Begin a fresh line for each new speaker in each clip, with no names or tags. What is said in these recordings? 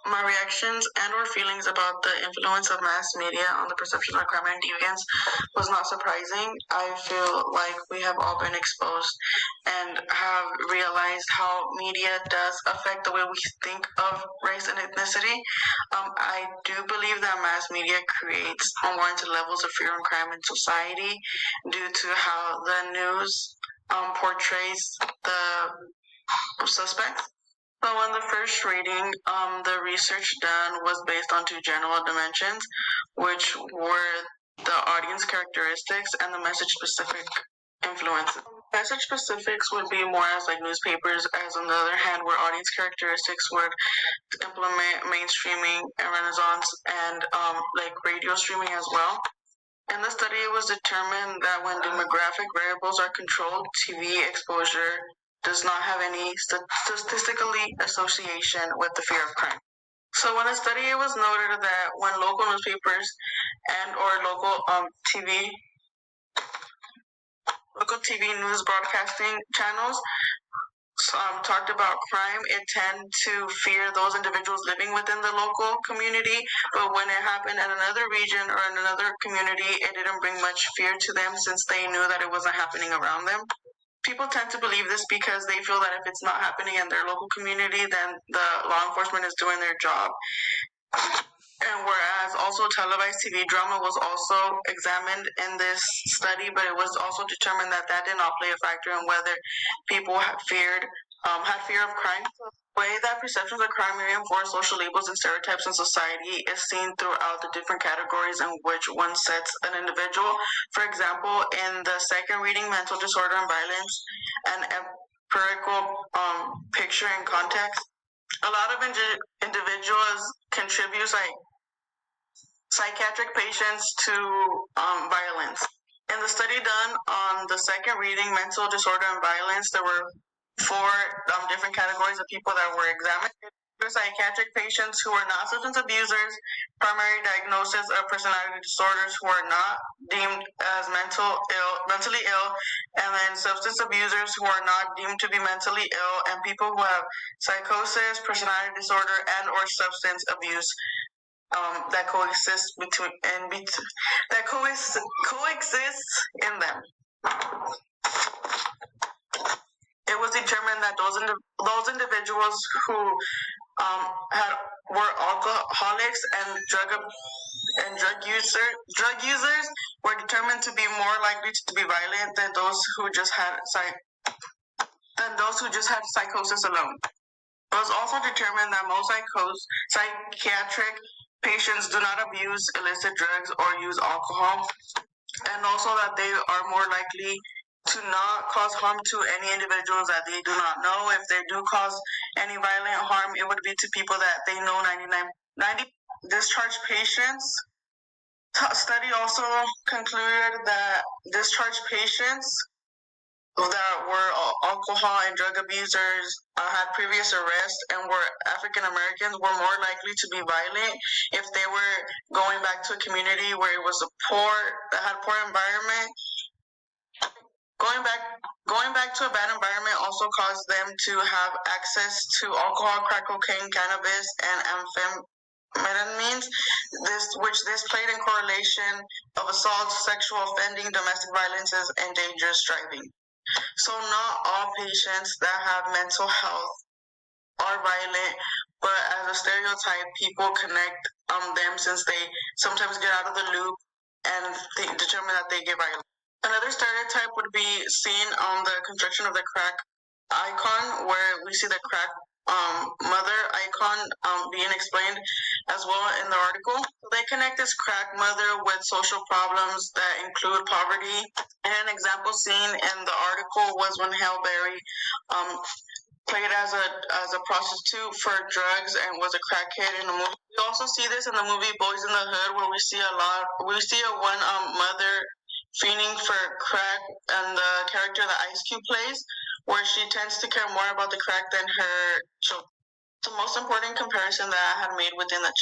My reactions and or feelings about the influence of mass media on the perception of crime and deviance was not surprising. I feel like we have all been exposed and have realized how media does affect the way we think of race and ethnicity. I do believe that mass media creates unwarranted levels of fear and crime in society due to how the news portrays the suspects. So in the first reading, the research done was based on two general dimensions, which were the audience characteristics and the message specific influences. Message specifics would be more as like newspapers, as on the other hand, where audience characteristics would implement mainstreaming and renaissance and like radio streaming as well. In the study, it was determined that when demographic variables are controlled, TV exposure does not have any statistically association with the fear of crime. So in the study, it was noted that when local newspapers and or local TV news broadcasting channels talked about crime, it tend to fear those individuals living within the local community. But when it happened in another region or in another community, it didn't bring much fear to them since they knew that it wasn't happening around them. People tend to believe this because they feel that if it's not happening in their local community, then the law enforcement is doing their job. And whereas also televised TV drama was also examined in this study, but it was also determined that that did not play a factor in whether people had fear of crime. The way that perceptions of crime reinforce social labels and stereotypes in society is seen throughout the different categories in which one sets an individual. For example, in the second reading, mental disorder and violence, an empirical picture and context, a lot of individuals contribute psychiatric patients to violence. In the study done on the second reading, mental disorder and violence, there were four different categories of people that were examined. Psychiatric patients who are not substance abusers, primary diagnosis of personality disorders who are not deemed as mentally ill, and then substance abusers who are not deemed to be mentally ill, and people who have psychosis, personality disorder, and or substance abuse that coexists in them. It was determined that those individuals who were alcoholics and drug users were determined to be more likely to be violent than those who just had psychosis alone. It was also determined that most psychiatric patients do not abuse illicit drugs or use alcohol, and also that they are more likely to not cause harm to any individuals that they do not know. If they do cause any violent harm, it would be to people that they know 90 discharged patients. Study also concluded that discharged patients that were alcohol and drug abusers, had previous arrests, and were African Americans were more likely to be violent if they were going back to a community where it was had poor environment. Going back to a bad environment also caused them to have access to alcohol, crack cocaine, cannabis, and amphetamines. This played in correlation of assaults, sexual offending, domestic violences, and dangerous driving. So not all patients that have mental health are violent, but as a stereotype, people connect them since they sometimes get out of the loop and they determine that they get violent. Another stereotype would be seen on the construction of the crack icon, where we see the crack mother icon being explained as well in the article. They connect this crack mother with social problems that include poverty. And an example seen in the article was when Halle Berry played as a prostitute for drugs and was a crackhead in the movie. We also see this in the movie Boys in the Hood, where we see one mother fiending for crack, and the character that Ice Cube plays, where she tends to care more about the crack than her children. The most important comparison that I had made within the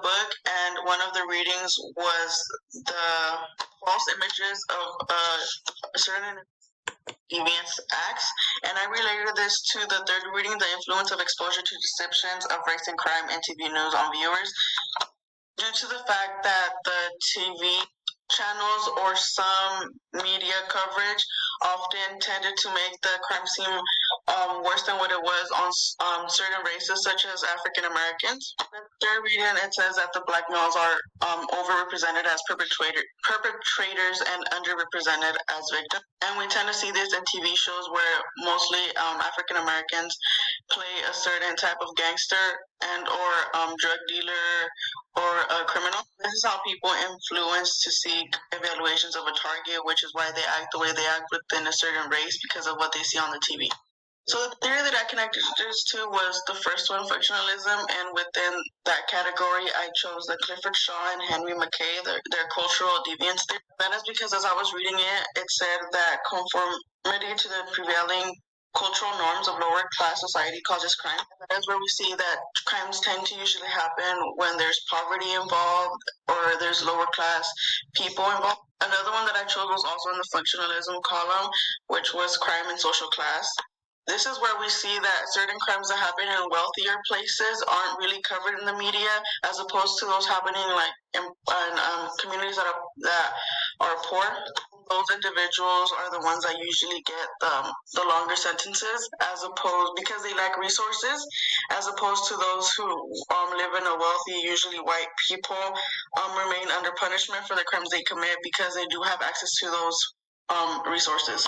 book and one of the readings was the false images of a certain deviance acts, and I related this to the third reading, the influence of exposure to depictions of race and crime in TV news on viewers, due to the fact that the TV channels or some media coverage often tended to make the crime seem worse than what it was on certain races, such as African Americans. The third reading, it says that the black males are overrepresented as perpetrators and underrepresented as victims. And we tend to see this in TV shows where mostly African Americans play a certain type of gangster and or drug dealer or a criminal. This is how people influence to seek evaluations of a target, which is why they act the way they act within a certain race because of what they see on the TV. So the theory that I connected this to was the first one, functionalism, and within that category, I chose the Clifford Shaw and Henry McKay, their cultural deviance theory. That is because as I was reading it, it said that conformity to the prevailing cultural norms of lower class society causes crime. That's where we see that crimes tend to usually happen when there's poverty involved or there's lower class people involved. Another one that I chose was also in the functionalism column, which was crime and social class. This is where we see that certain crimes that happen in wealthier places aren't really covered in the media, as opposed to those happening like in communities that are poor. Those individuals are the ones that usually get the longer sentences, as opposed because they lack resources, as opposed to those who live in a wealthy, usually white people, remain under punishment for the crimes they commit because they do have access to those resources.